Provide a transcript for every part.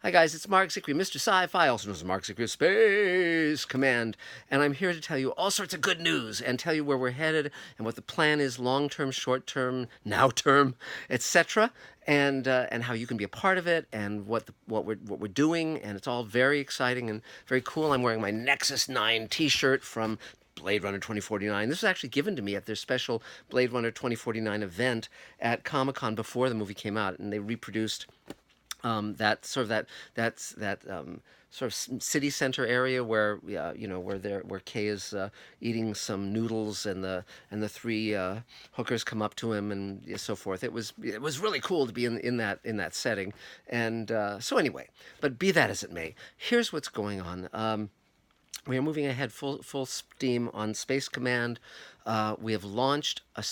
Hi guys, it's Mark Zickery, Mr. Sci-Fi, also known as Mark Zickery of Space Command, and I'm here to tell you all sorts of good news and tell you where we're headed and what the plan is, long-term, short-term, now-term, etc., and how you can be a part of it and what we're doing, and it's all very exciting and very cool. I'm wearing my Nexus 9 T-shirt from Blade Runner 2049. This was actually given to me at their special Blade Runner 2049 event at Comic-Con before the movie came out, and they reproduced that sort of that sort of city center area where where Kay is eating some noodles and the three hookers come up to him and so forth. It was really cool to be in that setting, and so anyway, but be that as it may, here's what's going on. We are moving ahead full steam on Space Command. We have launched a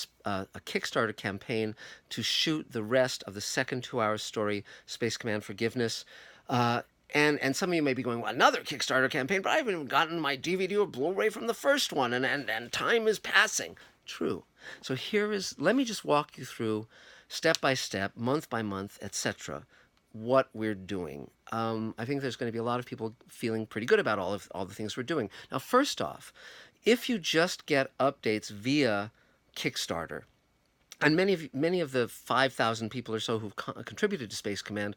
Kickstarter campaign to shoot the rest of the second 2 hour story, Space Command Forgiveness. And some of you may be going, well, another Kickstarter campaign, but I haven't even gotten my DVD or Blu-ray from the first one, and time is passing. True. So let me just walk you through step by step, month by month, etc., what we're doing. I think there's going to be a lot of people feeling pretty good about all the things we're doing. Now, first off, if you just get updates via Kickstarter, and many of the 5,000 people or so who've contributed to Space Command,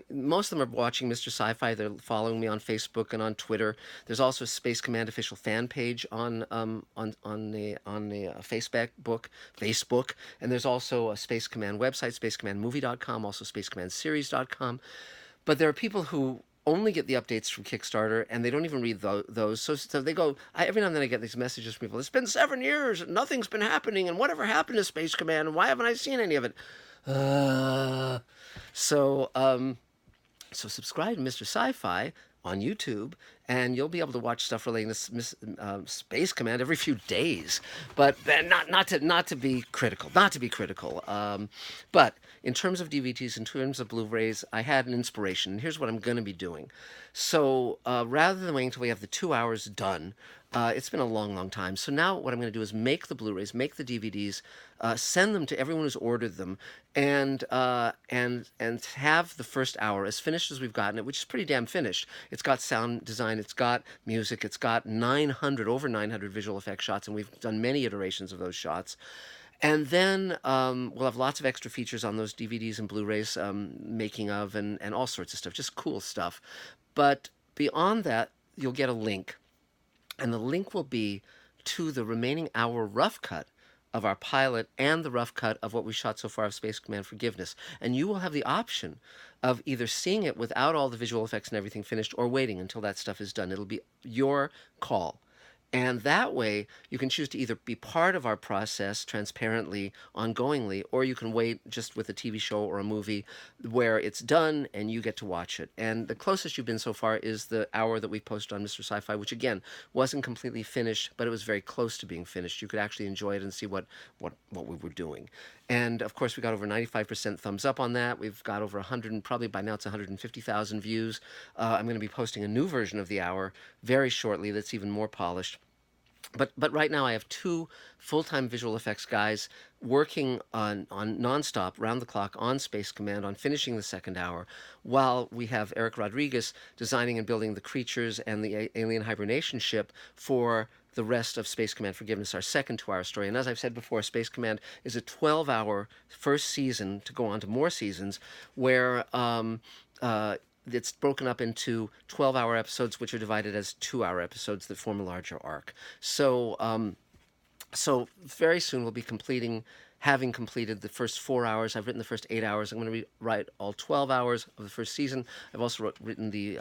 most of them are watching Mr. Sci-Fi. They're following me on Facebook and on Twitter. There's also a Space Command official fan page on the Facebook, and there's also a Space Command website, spacecommandmovie.com, also spacecommandseries.com. But there are people who only get the updates from Kickstarter, and they don't even read those. So they go, every now and then I get these messages from people, it's been 7 years, and nothing's been happening, and whatever happened to Space Command, and why haven't I seen any of it? Uh, so, um, so subscribe to Mr. Sci-Fi on YouTube, and you'll be able to watch stuff relating to Space Command every few days. But not to be critical, but in terms of DVDs, in terms of Blu-rays, I had an inspiration. And here's what I'm going to be doing. So rather than waiting until we have the 2 hours done, it's been a long, long time. So now what I'm going to do is make the Blu-rays, make the DVDs, send them to everyone who's ordered them, and have the first hour as finished as we've gotten it, which is pretty damn finished. It's got sound design, it's got music, it's got over 900 visual effects shots, and we've done many iterations of those shots. And then we'll have lots of extra features on those DVDs and Blu-rays, making of and all sorts of stuff, just cool stuff. But beyond that, you'll get a link, and the link will be to the remaining hour rough cut of our pilot and the rough cut of what we shot so far of Space Command Forgiveness. And you will have the option of either seeing it without all the visual effects and everything finished, or waiting until that stuff is done. It'll be your call. And that way, you can choose to either be part of our process transparently, ongoingly, or you can wait just with a TV show or a movie where it's done and you get to watch it. And the closest you've been so far is the hour that we posted on Mr. Sci-Fi, which again wasn't completely finished, but it was very close to being finished. You could actually enjoy it and see what we were doing. And of course, we got over 95% thumbs up on that. We've got over 100, and probably by now it's 150,000 views. I'm going to be posting a new version of the hour very shortly that's even more polished. But right now I have two full-time visual effects guys working on nonstop, round the clock on Space Command, on finishing the second hour, while we have Eric Rodriguez designing and building the creatures and the alien hibernation ship for the rest of Space Command Forgiveness, our second 2 hour story. And as I've said before, Space Command is a 12-hour first season to go on to more seasons, where it's broken up into 12-hour episodes, which are divided as 2 hour episodes that form a larger arc. So very soon we'll be having completed the first 4 hours. I've written the first 8 hours. I'm going to write all 12 hours of the first season. I've also written the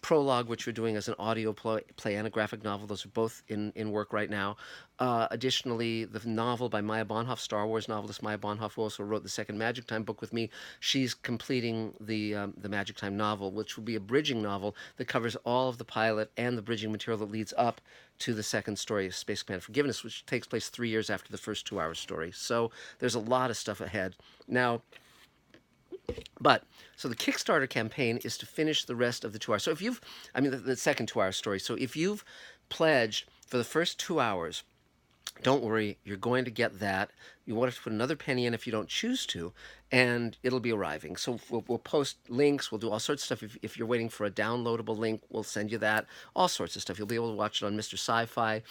prologue, which we're doing as an audio play and a graphic novel. Those are both in work right now. Additionally, the novel by Maya Bonhoff, Star Wars novelist Maya Bonhoff, who also wrote the second Magic Time book with me. She's completing the Magic Time novel, which will be a bridging novel that covers all of the pilot and the bridging material that leads up to the second story of Space Command Forgiveness, which takes place 3 years after the first 2 hour story. So there's a lot of stuff ahead. Now, so the Kickstarter campaign is to finish the rest of the 2 hours. So if the second 2 hour story. So if you've pledged for the first 2 hours, Don't worry, you're going to get that. You won't have to put another penny in if you don't choose to, and it'll be arriving. So we'll post links, we'll do all sorts of stuff. If you're waiting for a downloadable link, we'll send you that. All sorts of stuff. You'll be able to watch it on Mr. Sci-Fi.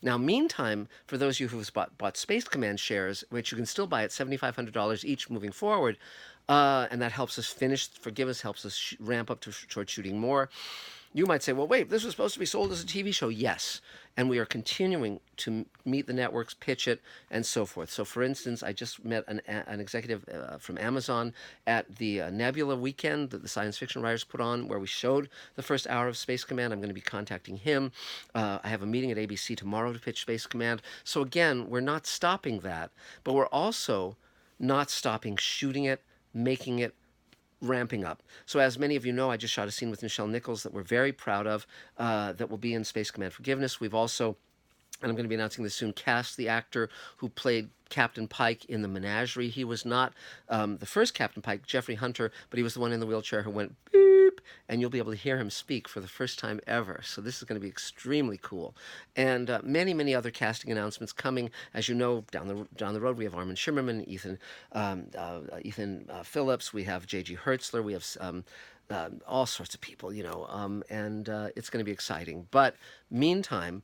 Now, meantime, for those of you who've bought Space Command shares, which you can still buy at $7,500 each moving forward, and that helps us finish, forgive us, helps us ramp up towards shooting more. You might say, well, wait, this was supposed to be sold as a TV show. Yes. And we are continuing to meet the networks, pitch it, and so forth. So, for instance, I just met an executive from Amazon at the Nebula weekend that the science fiction writers put on, where we showed the first hour of Space Command. I'm going to be contacting him. I have a meeting at ABC tomorrow to pitch Space Command. So, again, we're not stopping that, but we're also not stopping shooting it, making it, ramping up. So as many of you know, I just shot a scene with Nichelle Nichols that we're very proud of, that will be in Space Command Forgiveness. We've also, and I'm going to be announcing this soon, cast the actor who played Captain Pike in the Menagerie. He was not the first Captain Pike, Jeffrey Hunter, but he was the one in the wheelchair who went beep, and you'll be able to hear him speak for the first time ever. So this is going to be extremely cool. And many, many other casting announcements coming. As you know, down the road, we have Armin Shimmerman, Ethan Phillips, we have J.G. Hertzler, we have all sorts of people, and it's going to be exciting. But meantime,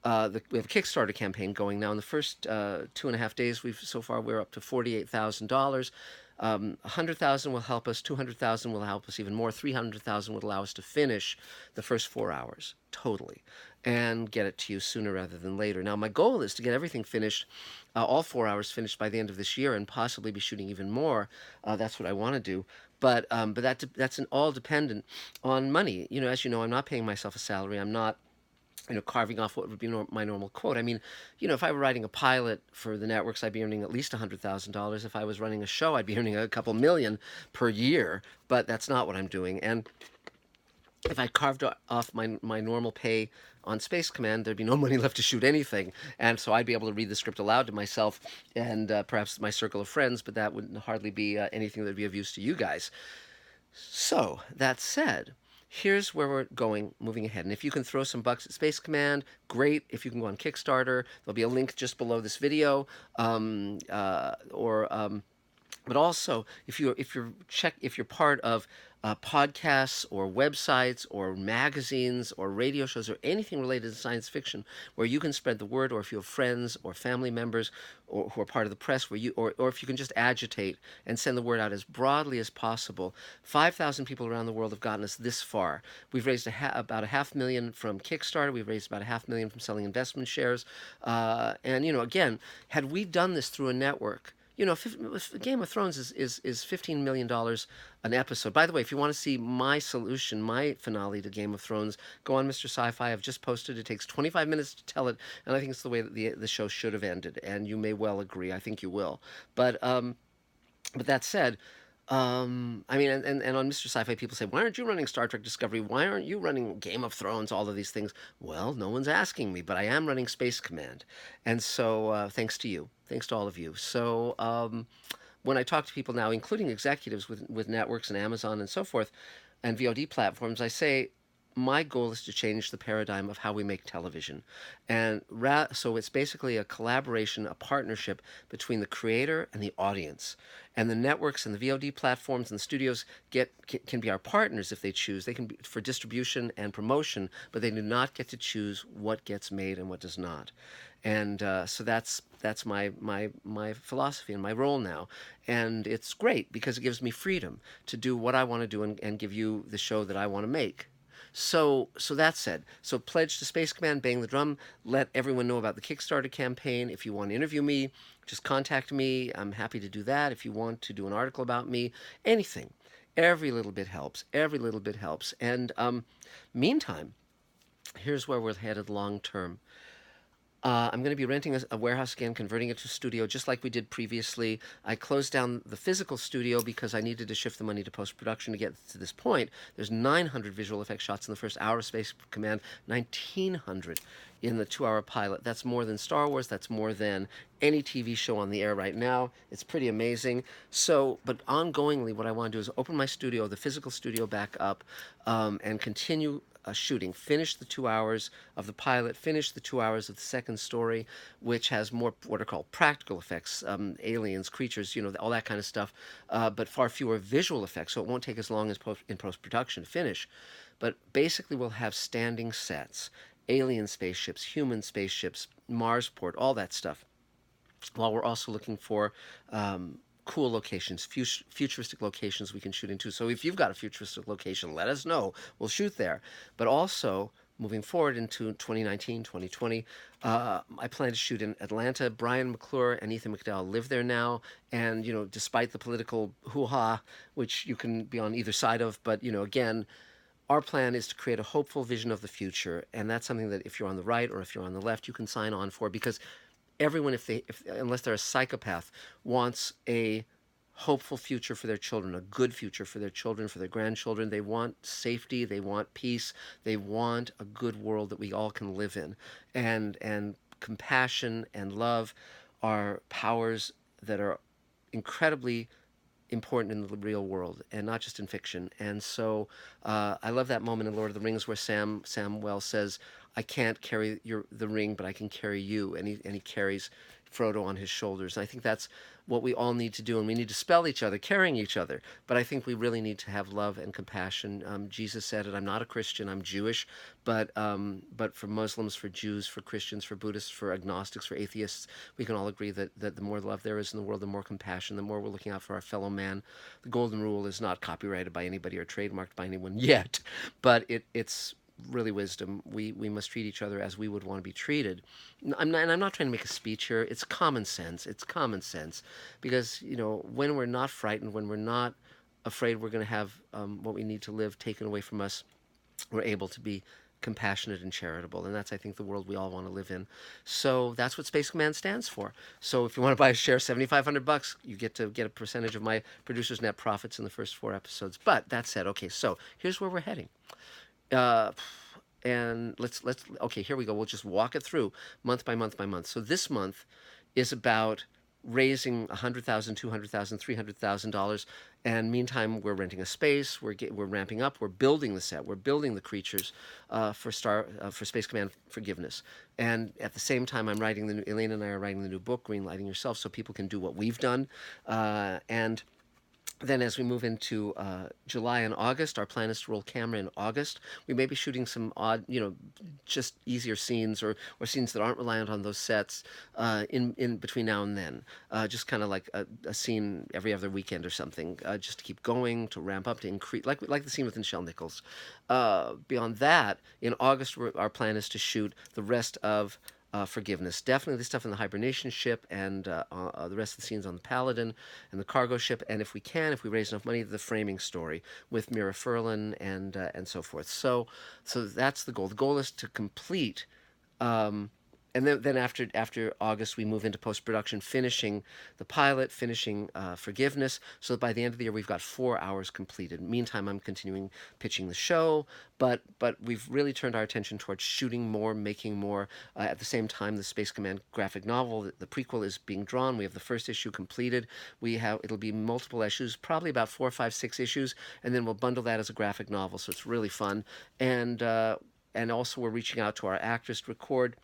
we have a Kickstarter campaign going now. In the first 2.5 days, we're up to $48,000. 100,000 will help us. 200,000 will help us even more. 300,000 would allow us to finish the first 4 hours totally, and get it to you sooner rather than later. Now, my goal is to get everything finished, all 4 hours finished by the end of this year, and possibly be shooting even more. That's what I want to do. But that's all dependent on money. As you know, I'm not paying myself a salary. I'm not carving off what would be my normal quote. I mean, if I were writing a pilot for the networks, I'd be earning at least $100,000. If I was running a show, I'd be earning a couple million per year, but that's not what I'm doing. And if I carved off my normal pay on Space Command, there'd be no money left to shoot anything. And so I'd be able to read the script aloud to myself and perhaps my circle of friends, but that would hardly be anything that would be of use to you guys. So, that said, here's where we're moving ahead. And if you can throw some bucks at Space Command, great. If you can go on Kickstarter, there'll be a link just below this video. But also, if you're part of podcasts or websites or magazines or radio shows or anything related to science fiction, where you can spread the word, or if you have friends or family members or who are part of the press, or if you can just agitate and send the word out as broadly as possible. 5,000 people around the world have gotten us this far. We've raised about $500,000 from Kickstarter. We've raised about $500,000 from selling investment shares. And again, had we done this through a network, Game of Thrones is $15 million an episode. By the way, if you want to see my solution, my finale to Game of Thrones, go on Mr. Sci-Fi. I've just posted. It takes 25 minutes to tell it, and I think it's the way that the show should have ended. And you may well agree. I think you will. But that said, I mean, and on Mr. Sci-Fi, people say, why aren't you running Star Trek Discovery? Why aren't you running Game of Thrones? All of these things. Well, no one's asking me, but I am running Space Command. And so, thanks to you. Thanks to all of you. So, when I talk to people now, including executives with networks and Amazon and so forth, and VOD platforms, I say, my goal is to change the paradigm of how we make television. And so it's basically a collaboration, a partnership between the creator and the audience. And the networks and the VOD platforms and the studios can be our partners if they choose. They can be for distribution and promotion, but they do not get to choose what gets made and what does not. And so that's my philosophy and my role now. And it's great because it gives me freedom to do what I want to do and give you the show that I want to make. So that said, so pledge to Space Command, bang the drum, let everyone know about the Kickstarter campaign. If you want to interview me, just contact me. I'm happy to do that. If you want to do an article about me, anything. Every little bit helps. Every little bit helps. And meantime, here's where we're headed long term. I'm going to be renting a warehouse again, converting it to a studio, just like we did previously. I closed down the physical studio because I needed to shift the money to post-production to get to this point. There's 900 visual effects shots in the first hour of Space Command, 1,900 in the 2 hour pilot. That's more than Star Wars. That's more than any TV show on the air right now. It's pretty amazing. So, but ongoingly, what I want to do is open my studio, the physical studio, back up, and continue shooting. Finish the 2 hours of the pilot. Finish the 2 hours of the second story, which has more what are called practical effects, aliens, creatures, all that kind of stuff, but far fewer visual effects. So it won't take as long as in post production to finish. But basically, we'll have standing sets, alien spaceships, human spaceships, Marsport, all that stuff. While we're also looking for cool locations, futuristic locations we can shoot into. So if you've got a futuristic location, let us know. We'll shoot there. But also, moving forward into 2019, 2020, I plan to shoot in Atlanta. Brian McClure and Ethan McDowell live there now. And, despite the political hoo-ha, which you can be on either side of, but, again, our plan is to create a hopeful vision of the future, and that's something that if you're on the right or if you're on the left, you can sign on for, because everyone, if unless they're a psychopath, wants a hopeful future for their children, a good future for their children, for their grandchildren. They want safety, they want peace, they want a good world that we all can live in, and compassion and love are powers that are incredibly important in the real world and not just in fiction. And so I love that moment in Lord of the Rings where Samwell says, "I can't carry the ring, but I can carry you," and he carries Frodo on his shoulders. And I think that's what we all need to do, and we need to spell each other, carrying each other. But I think we really need to have love and compassion. Jesus said it. I'm not a Christian. I'm Jewish, but for Muslims, for Jews, for Christians, for Buddhists, for agnostics, for atheists, we can all agree that the more love there is in the world, the more compassion, the more we're looking out for our fellow man. The golden rule is not copyrighted by anybody or trademarked by anyone yet, but it's really wisdom. We must treat each other as we would want to be treated. I'm not trying to make a speech here. It's common sense. It's common sense, because when we're not frightened, when we're not afraid we're going to have what we need to live taken away from us, we're able to be compassionate and charitable, and that's, I think, the world we all want to live in. So that's what Space Command stands for. So if you want to buy a share, $7,500, you get to get a percentage of my producer's net profits in the first 4 episodes. But that said, okay, so here's where we're heading. Uh, and let's okay, here we go. We'll just walk it through month by month by month. So this month is about raising $100,000, $200,000, $300,000, and meantime we're renting a space. We're ramping up. We're building the set. We're building the creatures for Space Command Forgiveness. And at the same time, Elena and I are writing the new book, Greenlighting Yourself, so people can do what we've done, and then as we move into July and August, our plan is to roll camera in August. We may be shooting some odd, just easier scenes or scenes that aren't reliant on those sets in between now and then. Just kind of like a scene every other weekend or something, just to keep going, to ramp up, to increase, like the scene with Nichelle Nichols. Beyond that, in August, our plan is to shoot the rest of Forgiveness. Definitely the stuff in the hibernation ship, and the rest of the scenes on the Paladin and the cargo ship, and if we raise enough money, the framing story with Mira Furlan and so forth. So that's the goal. The goal is to complete. And then after August, we move into post-production, finishing the pilot, finishing Forgiveness, so that by the end of the year, we've got 4 hours completed. Meantime, I'm continuing pitching the show, but we've really turned our attention towards shooting more, making more. At the same time, the Space Command graphic novel, the prequel, is being drawn. We have the first issue completed. It'll be multiple issues, probably about 4, 5, 6 issues, and then we'll bundle that as a graphic novel, so it's really fun. And also we're reaching out to our actors to record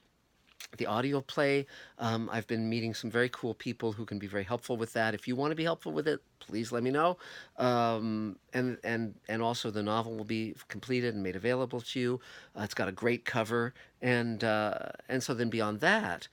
the audio play. I've been meeting some very cool people who can be very helpful with that. If you want to be helpful with it, please let me know. And also the novel will be completed and made available to you. It's got a great cover, and so then beyond that,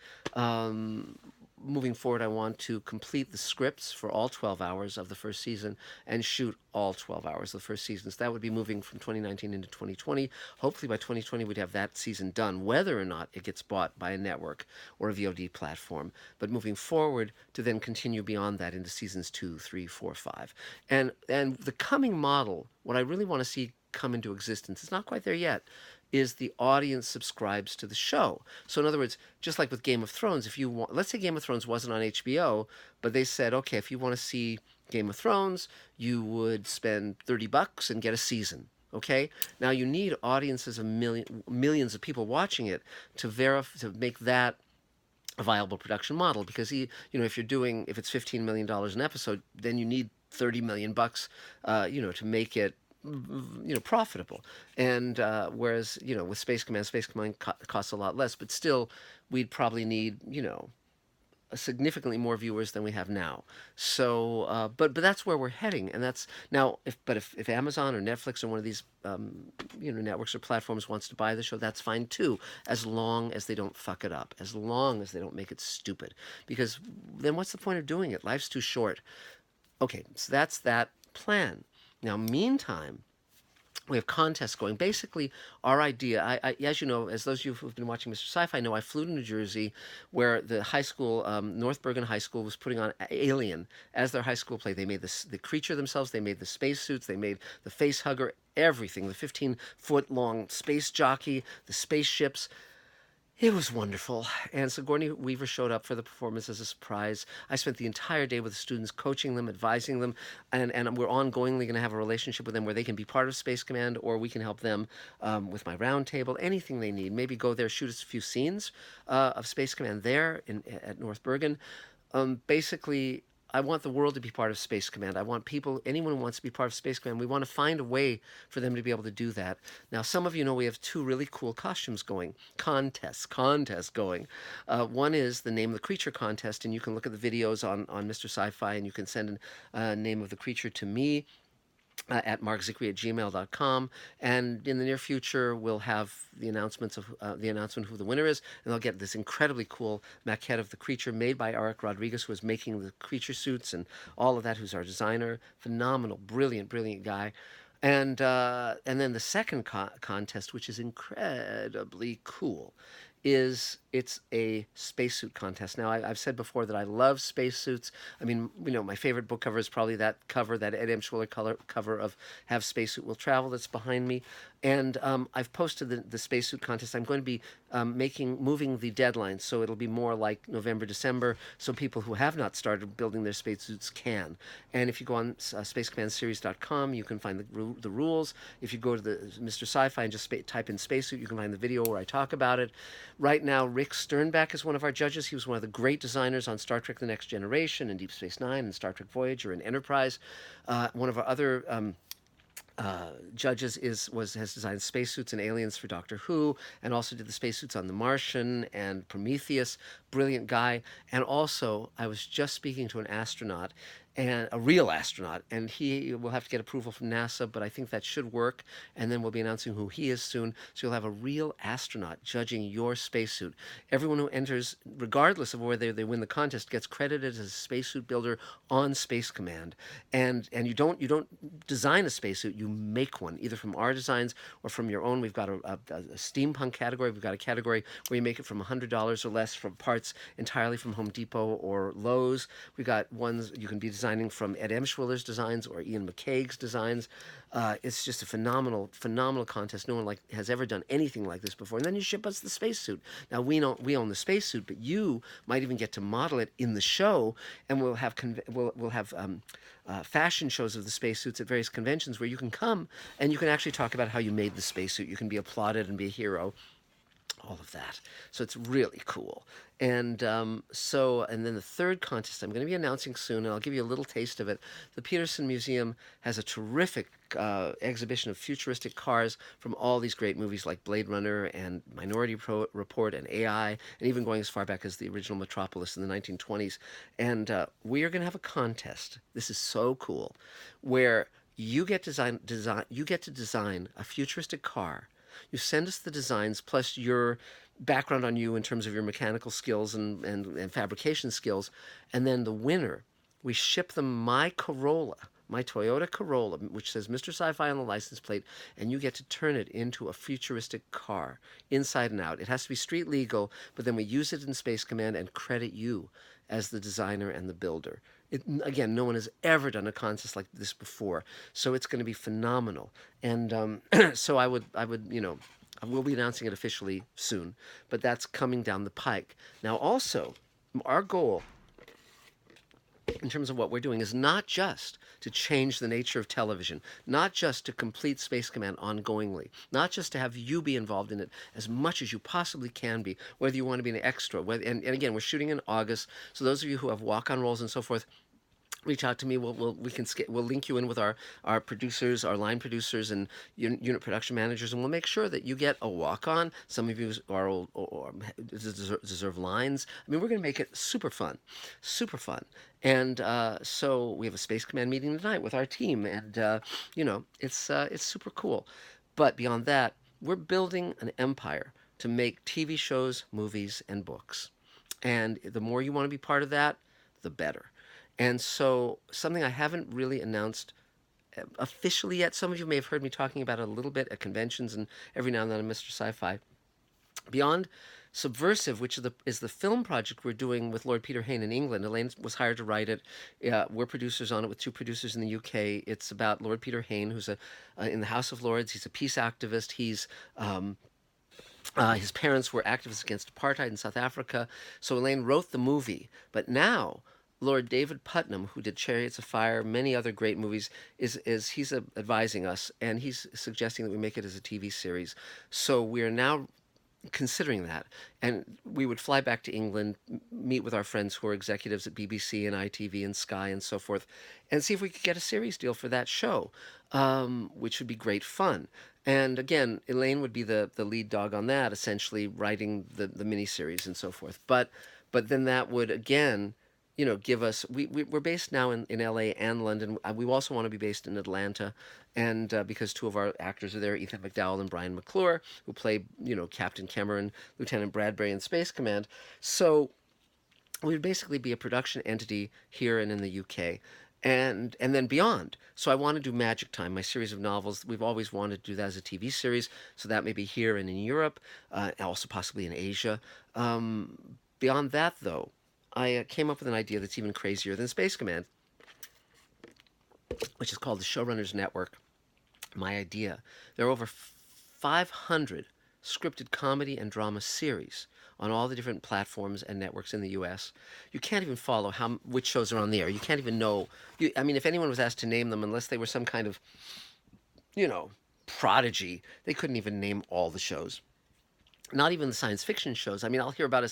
moving forward, I want to complete the scripts for all 12 hours of the first season and shoot all 12 hours of the first season. So that would be moving from 2019 into 2020. Hopefully by 2020, we'd have that season done, whether or not it gets bought by a network or a VOD platform. But moving forward to then continue beyond that into seasons 2, 3, 4, 5. And the coming model, what I really want to see come into existence, it's not quite there yet, is the audience subscribes to the show. So in other words, just like with Game of Thrones, if you want, let's say Game of Thrones wasn't on HBO, but they said, okay, if you want to see Game of Thrones, you would spend $30 and get a season. Okay, now you need audiences of millions of people watching it to make that a viable production model, because if you're doing, if it's $15 million an episode, then you need 30 million bucks, to make it profitable. And whereas with Space Command costs a lot less, but still we'd probably need significantly more viewers than we have now. So, but that's where we're heading, and that's now. If Amazon or Netflix or one of these networks or platforms wants to buy the show, that's fine too, as long as they don't fuck it up, as long as they don't make it stupid. Because then what's the point of doing it? Life's too short. Okay, so that's that plan. Now, meantime, we have contests going. Basically, our idea, as you know, as those of you who've been watching Mr. Sci-Fi know, I flew to New Jersey, where the high school, North Bergen High School, was putting on Alien as their high school play. They made the creature themselves. They made the spacesuits. They made the face hugger. Everything. The 15-foot long space jockey. The spaceships. It was wonderful. And Sigourney Weaver showed up for the performance as a surprise. I spent the entire day with the students, coaching them, advising them, and we're ongoingly going to have a relationship with them where they can be part of Space Command, or we can help them with my roundtable, anything they need. Maybe go there, shoot us a few scenes of Space Command there at North Bergen. Basically, I want the world to be part of Space Command. I want people, anyone who wants to be part of Space Command, we want to find a way for them to be able to do that. Now, some of you know we have two really cool costumes going, contests going. One is the Name of the Creature contest, and you can look at the videos on Mr. Sci-Fi, and you can send a name of the creature to me at markzickery@gmail.com, and in the near future we'll have the announcement who the winner is, and they'll get this incredibly cool maquette of the creature made by Eric Rodriguez, who is making the creature suits and all of that, who's our designer. Phenomenal, brilliant guy. And then the second contest, which is incredibly cool, is it's a spacesuit contest. Now, I've said before that I love spacesuits. I mean, my favorite book cover is probably that cover, that Ed Emshwiller cover of Have Spacesuit Will Travel that's behind me. And I've posted the spacesuit contest. I'm going to be moving the deadline, so it'll be more like November, December, so people who have not started building their spacesuits can. And if you go on spacecommandseries.com, you can find the rules. If you go to the Mr. Sci-Fi and just type in spacesuit, you can find the video where I talk about it. Right now, Rick Sternbach is one of our judges. He was one of the great designers on Star Trek The Next Generation and Deep Space Nine and Star Trek Voyager and Enterprise. One of our other judges has designed spacesuits and aliens for Doctor Who, and also did the spacesuits on The Martian and Prometheus. Brilliant guy. And also, I was just speaking to an astronaut, and a real astronaut, and he will have to get approval from NASA, but I think that should work. And then we'll be announcing who he is soon. So you'll have a real astronaut judging your spacesuit. Everyone who enters, regardless of whether they win the contest, gets credited as a spacesuit builder on Space Command. And you don't design a spacesuit, you make one, either from our designs or from your own. We've got a steampunk category. We've got a category where you make it from $100 or less, from parts entirely from Home Depot or Lowe's. We've got ones you can be designing from Ed Emshwiller's designs or Ian McCaig's designs. It's just a phenomenal contest. No one has ever done anything like this before. And then you ship us the spacesuit. Now we own the spacesuit, but you might even get to model it in the show, and we'll have fashion shows of the spacesuits at various conventions where you can come and you can actually talk about how you made the spacesuit. You can be applauded and be a hero. All of that. So it's really cool. And and then the third contest I'm going to be announcing soon, and I'll give you a little taste of it. The Peterson Museum has a terrific exhibition of futuristic cars from all these great movies like Blade Runner and Minority Report and AI, and even going as far back as the original Metropolis in the 1920s. And we are going to have a contest. This is so cool, where you get to design a futuristic car. You send us the designs plus your background on you in terms of your mechanical skills and fabrication skills. And then the winner, we ship them my Toyota Corolla, which says Mr. Sci-Fi on the license plate, and you get to turn it into a futuristic car, inside and out. It has to be street legal, but then we use it in Space Command and credit you as the designer and the builder. Again, no one has ever done a contest like this before, so it's going to be phenomenal. And so I will be announcing it officially soon, but that's coming down the pike. Now, also, our goal in terms of what we're doing is not just to change the nature of television, not just to complete Space Command ongoingly, not just to have you be involved in it as much as you possibly can be, whether you want to be an extra, and again, we're shooting in August, so those of you who have walk-on roles and so forth, reach out to me. We'll link you in with our producers, our line producers, and unit production managers, and we'll make sure that you get a walk on. Some of you are or deserve lines. I mean, we're going to make it super fun, super fun. And so we have a Space Command meeting tonight with our team, and it's super cool. But beyond that, we're building an empire to make TV shows, movies, and books. And the more you want to be part of that, the better. And so, something I haven't really announced officially yet, some of you may have heard me talking about it a little bit at conventions and every now and then on Mr. Sci-Fi. Beyond Subversive, which is the film project we're doing with Lord Peter Hayne in England. Elaine was hired to write it. We're producers on it with two producers in the UK. It's about Lord Peter Hayne, who's in the House of Lords. He's a peace activist. His parents were activists against apartheid in South Africa. So Elaine wrote the movie. But now Lord David Putnam, who did Chariots of Fire, many other great movies, he's advising us, and he's suggesting that we make it as a TV series. So we are now considering that, and we would fly back to England, meet with our friends who are executives at BBC and ITV and Sky and so forth, and see if we could get a series deal for that show, which would be great fun. And again, Elaine would be the lead dog on that, essentially writing the miniseries and so forth. But then that would again, give us. We're based now in LA and London. We also want to be based in Atlanta, and because two of our actors are there, Ethan McDowell and Brian McClure, who play Captain Cameron, Lieutenant Bradbury in Space Command. So we would basically be a production entity here and in the UK. And then beyond. So I want to do Magic Time, my series of novels. We've always wanted to do that as a TV series. So that may be here and in Europe, also possibly in Asia. Beyond that, though, I came up with an idea that's even crazier than Space Command, which is called the Showrunners Network. My idea. There are over 500 scripted comedy and drama series on all the different platforms and networks in the U.S. You can't even follow which shows are on the air. You can't even know. I mean, if anyone was asked to name them, unless they were some kind of, prodigy, they couldn't even name all the shows. Not even the science fiction shows. I mean, I'll hear about a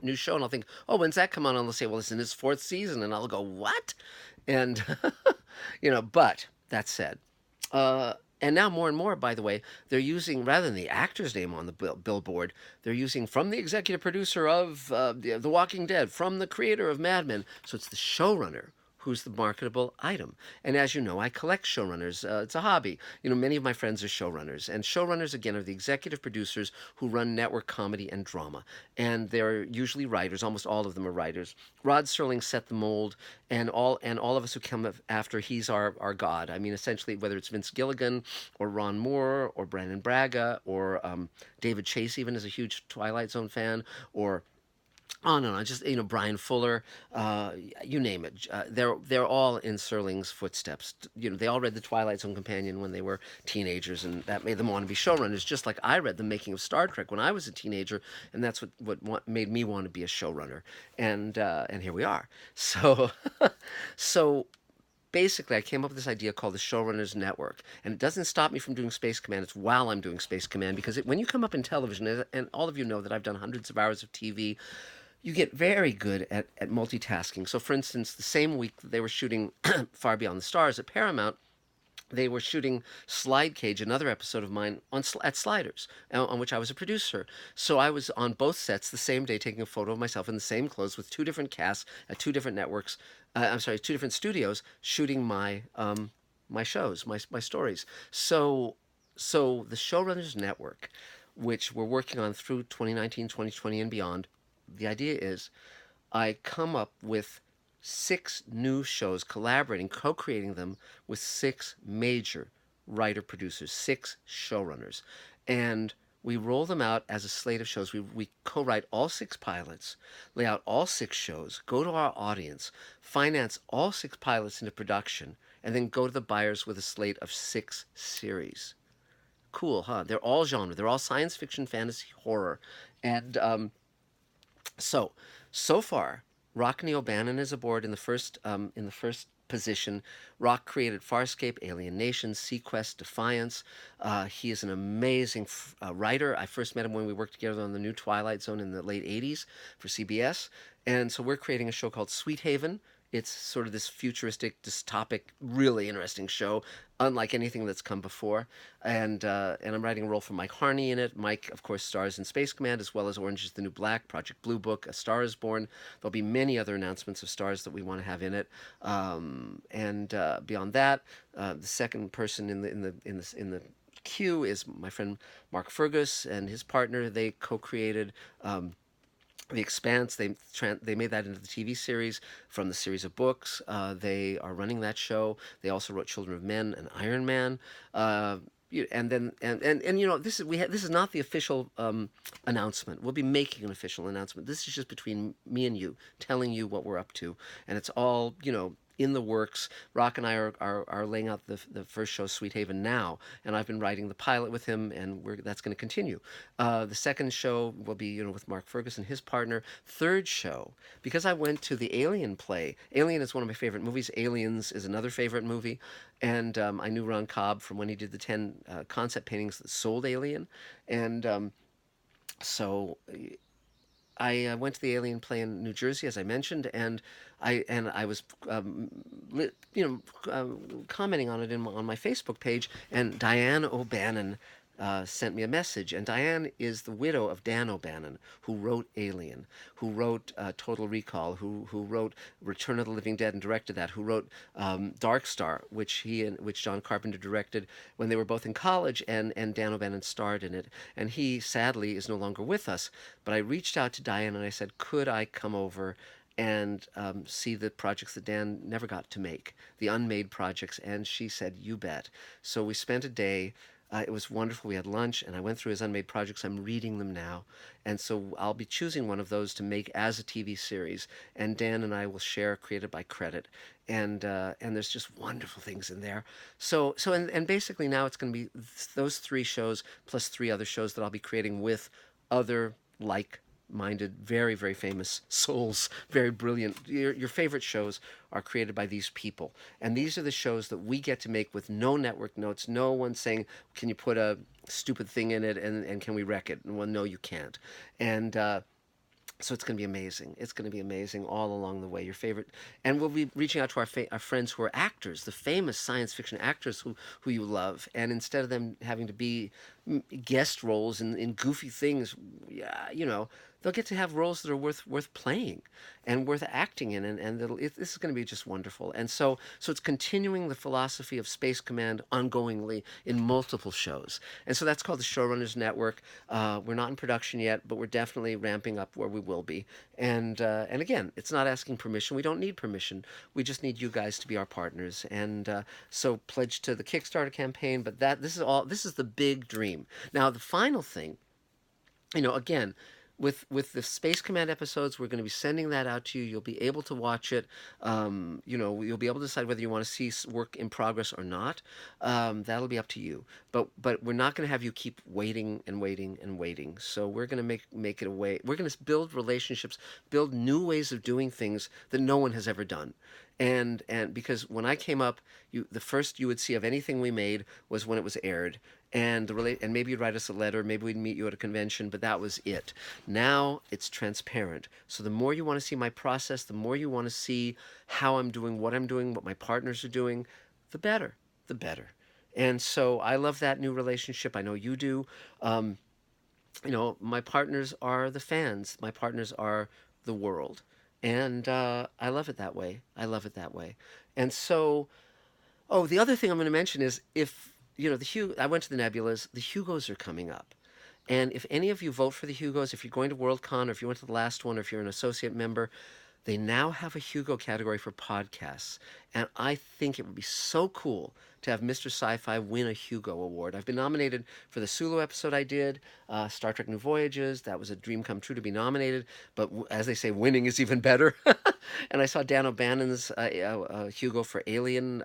new show and I'll think, oh, when's that come on? And they'll say, well, it's in its fourth season. And I'll go, what? And, but that said, and now more and more, by the way, they're using, rather than the actor's name on the billboard, they're using from the executive producer of The Walking Dead, from the creator of Mad Men. So it's the showrunner who's the marketable item. And as you know, I collect showrunners. It's a hobby. Many of my friends are showrunners. And showrunners, again, are the executive producers who run network comedy and drama. And they're usually writers. Almost all of them are writers. Rod Serling set the mold, and all of us who come after, he's our god. I mean, essentially, whether it's Vince Gilligan or Ron Moore or Brandon Braga or David Chase, even is a huge Twilight Zone fan, or oh no, just Brian Fuller, you name it. They're all in Serling's footsteps. They all read the Twilight Zone Companion when they were teenagers, and that made them want to be showrunners. Just like I read the making of Star Trek when I was a teenager, and that's what made me want to be a showrunner. And here we are. So, so basically, I came up with this idea called the Showrunners Network. And it doesn't stop me from doing Space Command. It's while I'm doing Space Command, because when you come up in television, and all of you know that I've done hundreds of hours of TV, you get very good at multitasking. So, for instance, the same week that they were shooting Far Beyond the Stars at Paramount, they were shooting Slide Cage, another episode of mine, at Sliders, on which I was a producer. So I was on both sets the same day, taking a photo of myself in the same clothes with two different casts at two different networks. Two different studios, shooting my shows, my stories. So the Showrunners Network, which we're working on through 2019, 2020, and beyond. The idea is I come up with 6 new shows, collaborating, co-creating them with 6 major writer-producers, 6 showrunners. And we roll them out as a slate of shows. We co-write all 6 pilots, lay out all 6 shows, go to our audience, finance all 6 pilots into production, and then go to the buyers with a slate of 6 series. Cool, huh? They're all genre. They're all science fiction, fantasy, horror. And so far, Rockne OBannon is aboard in the first position. Rock created Farscape, Alien Nation, Sequest, Defiance. He is an amazing writer. I first met him when we worked together on the new Twilight Zone in the late '80s for CBS, and so we're creating a show called Sweet Haven. It's sort of this futuristic, dystopic, really interesting show, unlike anything that's come before. And I'm writing a role for Mike Harney in it. Mike, of course, stars in Space Command as well as Orange Is the New Black, Project Blue Book, A Star Is Born. There'll be many other announcements of stars that we want to have in it. And beyond that, the second person in the queue is my friend Mark Fergus and his partner. They co-created. The Expanse. They made that into the TV series from the series of books. They are running that show. They also wrote Children of Men and Iron Man. And then and you know this is not the official announcement. We'll be making an official announcement. This is just between me and you, telling you what we're up to, and it's all in the works. Rock and I are laying out the first show, Sweet Haven, now, and I've been writing the pilot with him, and that's going to continue. The second show will be with Mark Ferguson, his partner. Third show, because I went to the Alien play. Alien is one of my favorite movies. Aliens is another favorite movie, and I knew Ron Cobb from when he did the 10 concept paintings that sold Alien, and so I went to the Alien play in New Jersey, as I mentioned, and I was commenting on it on my Facebook page, and Dianna OBannon sent me a message, and Diane is the widow of Dan O'Bannon, who wrote Alien, who wrote Total Recall, who wrote Return of the Living Dead and directed that, who wrote Dark Star, which John Carpenter directed when they were both in college, and Dan O'Bannon starred in it. And he sadly is no longer with us. But I reached out to Diane and I said, could I come over and see the projects that Dan never got to make, the unmade projects? And she said, you bet. So we spent a day. It was wonderful. We had lunch, and I went through his unmade projects. I'm reading them now, and so I'll be choosing one of those to make as a TV series. And Dan and I will share, created by credit, and there's just wonderful things in there. And basically now it's going to be those three shows plus three other shows that I'll be creating with other like-minded, very, very famous souls, very brilliant. Your favorite shows are created by these people. And these are the shows that we get to make with no network notes, no one saying, can you put a stupid thing in it and can we wreck it? And well, no, you can't. And so it's going to be amazing. It's going to be amazing all along the way. Your favorite, and we'll be reaching out to our friends who are actors, the famous science fiction actors who you love. And instead of them having to be guest roles in goofy things, yeah, they'll get to have roles that are worth playing and worth acting in, and this is going to be just wonderful. And so it's continuing the philosophy of Space Command ongoingly in multiple shows, and so that's called the Showrunners Network. We're not in production yet, but we're definitely ramping up where we will be. And again, it's not asking permission. We don't need permission. We just need you guys to be our partners. And so pledge to the Kickstarter campaign. But this is the big dream. Now the final thing, again, with the Space Command episodes, we're going to be sending that out to you. You'll be able to watch it. You'll be able to decide whether you want to see work in progress or not. That'll be up to you. But we're not going to have you keep waiting and waiting and waiting. So we're going to make it a way. We're going to build relationships, build new ways of doing things that no one has ever done. And because when I came up, the first you would see of anything we made was when it was aired, and maybe you'd write us a letter, maybe we'd meet you at a convention, but that was it. Now it's transparent. So the more you want to see my process, the more you want to see how I'm doing, what my partners are doing, the better, the better. And so I love that new relationship. I know you do. My partners are the fans. My partners are the world. And I love it that way. I love it that way. And so, the other thing I'm going to mention is I went to the Nebulas. The Hugos are coming up. And if any of you vote for the Hugos, if you're going to Worldcon, or if you went to the last one, or if you're an associate member, they now have a Hugo category for podcasts. And I think it would be so cool to have Mr. Sci-Fi win a Hugo Award. I've been nominated for the Sulu episode I did, Star Trek New Voyages. That was a dream come true to be nominated. But as they say, winning is even better. And I saw Dan O'Bannon's Hugo for Alien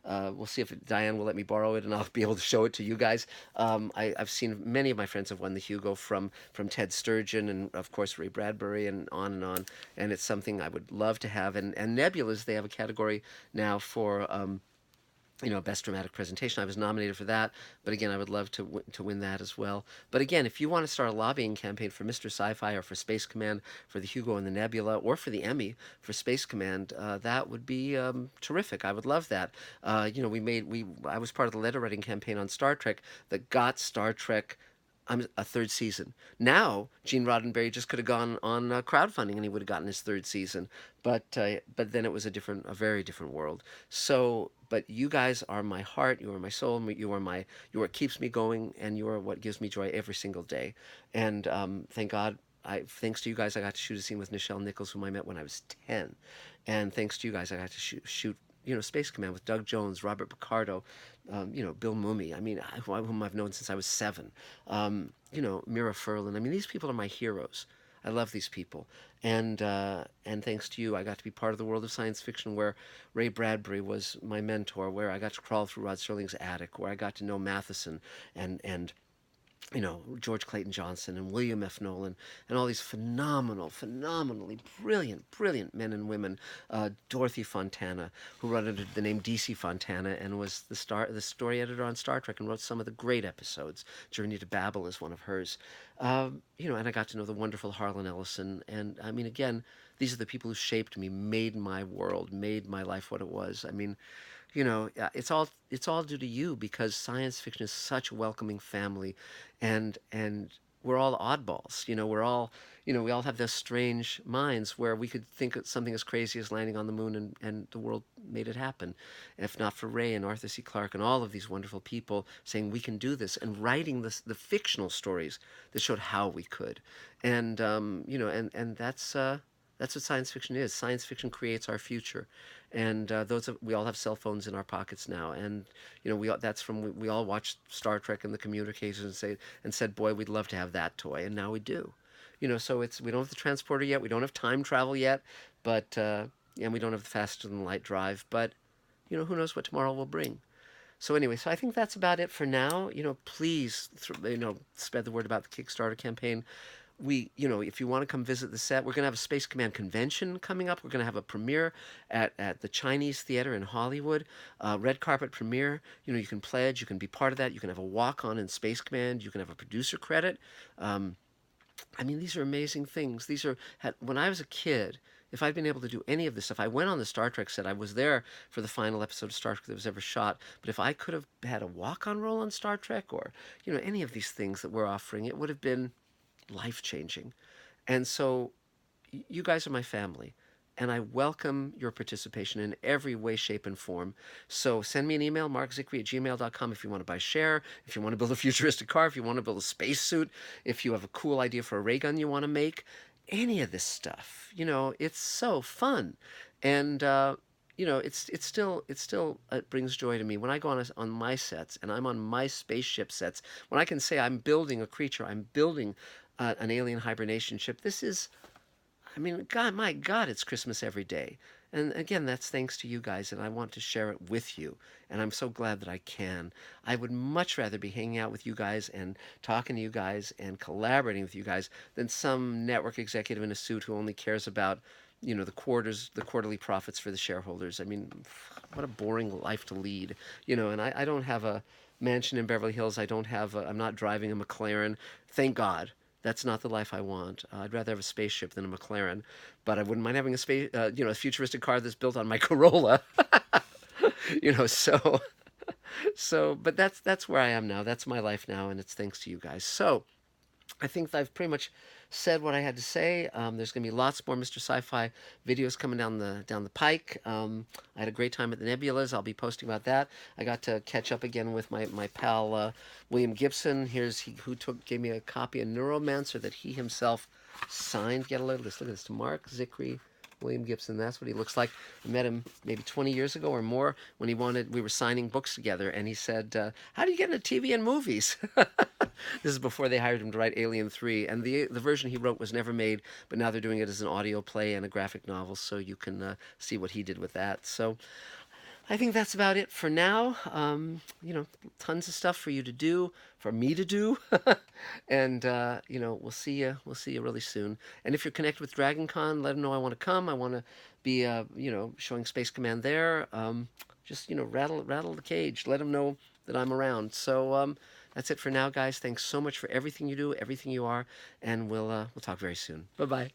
We'll see if Diane will let me borrow it, and I'll be able to show it to you guys. I've seen many of my friends have won the Hugo from Ted Sturgeon and of course Ray Bradbury and on and on. And it's something I would love to have. And Nebulas, they have a category now for best dramatic presentation. I was nominated for that, but again, I would love to win that as well. But again, if you want to start a lobbying campaign for Mr. Sci-Fi or for Space Command, for the Hugo and the Nebula, or for the Emmy for Space Command, that would be terrific. I would love that. I was part of the letter writing campaign on Star Trek that got Star Trek a third season. Now, Gene Roddenberry just could have gone on crowdfunding and he would have gotten his third season. But then it was a very different world. So, but you guys are my heart. You are my soul. You are what keeps me going, and you are what gives me joy every single day. And thank God. Thanks to you guys, I got to shoot a scene with Nichelle Nichols, whom I met when I was 10. And thanks to you guys, I got to shoot Space Command with Doug Jones, Robert Picardo, Bill Mumy. I mean, whom I've known since I was 7. Mira Furlan. I mean, these people are my heroes. I love these people, and thanks to you, I got to be part of the world of science fiction where Ray Bradbury was my mentor, where I got to crawl through Rod Serling's attic, where I got to know Matheson and George Clayton Johnson and William F. Nolan and all these phenomenally brilliant men and women. Dorothy Fontana, who wrote under the name DC Fontana and was the story editor on Star Trek and wrote some of the great episodes. Journey to Babel is one of hers. And I got to know the wonderful Harlan Ellison. And I mean, again, these are the people who shaped me, made my world, made my life what it was. I mean, it's all due to you because science fiction is such a welcoming family, and we're all oddballs. We all have those strange minds where we could think of something as crazy as landing on the moon, and the world made it happen. If not for Ray and Arthur C. Clarke and all of these wonderful people saying we can do this and writing the fictional stories that showed how we could, and that's what science fiction is. Science fiction creates our future, and we all have cell phones in our pockets now, and we all watched Star Trek in the communications and said, boy, we'd love to have that toy, and now we do. So we don't have the transporter yet, we don't have time travel yet, but and we don't have the faster than light drive, but who knows what tomorrow will bring. So anyway, so I think that's about it for now. Please, spread the word about the Kickstarter campaign. If you want to come visit the set, we're going to have a Space Command convention coming up. We're going to have a premiere at the Chinese Theater in Hollywood, red carpet premiere. You can pledge, you can be part of that. You can have a walk-on in Space Command. You can have a producer credit. I mean, these are amazing things. When I was a kid, if I'd been able to do any of this stuff, I went on the Star Trek set. I was there for the final episode of Star Trek that was ever shot. But if I could have had a walk-on role on Star Trek or, any of these things that we're offering, it would have been life-changing. And so you guys are my family, and I welcome your participation in every way, shape, and form. So send me an email, markzickery@gmail.com, if you want to buy share, if you want to build a futuristic car, if you want to build a spacesuit, if you have a cool idea for a ray gun you want to make, any of this stuff. It's so fun. And it brings joy to me when I go on my sets and I'm on my spaceship sets, when I can say I'm building a creature, I'm building an alien hibernation ship. My God, it's Christmas every day. And again, that's thanks to you guys, and I want to share it with you. And I'm so glad that I can. I would much rather be hanging out with you guys and talking to you guys and collaborating with you guys than some network executive in a suit who only cares about the quarterly profits for the shareholders. I mean, what a boring life to lead. And I don't have a mansion in Beverly Hills. I'm not driving a McLaren. Thank God. That's not the life I want. I'd rather have a spaceship than a McLaren, but I wouldn't mind having a futuristic car that's built on my Corolla. So, but that's where I am now. That's my life now, and it's thanks to you guys. So, I think I've pretty much said what I had to say. There's going to be lots more Mr. Sci-Fi videos coming down the pike. I had a great time at the Nebulas. I'll be posting about that. I got to catch up again with my pal William Gibson. Who gave me a copy of Neuromancer that he himself signed. Look at this. Mark Zickery, William Gibson. That's what he looks like. I met him maybe 20 years ago or more when we were signing books together, and he said, "How do you get into TV and movies?" This is before they hired him to write Alien 3, and the version he wrote was never made, but now they're doing it as an audio play and a graphic novel, so you can see what he did with that. So I think that's about it for now. Tons of stuff for you to do, for me to do, and we'll see you. We'll see you really soon. And if you're connected with Dragon Con, let them know I want to come. I want to be, showing Space Command there. Just rattle the cage. Let them know that I'm around. So that's it for now, guys. Thanks so much for everything you do, everything you are, and we'll talk very soon. Bye bye.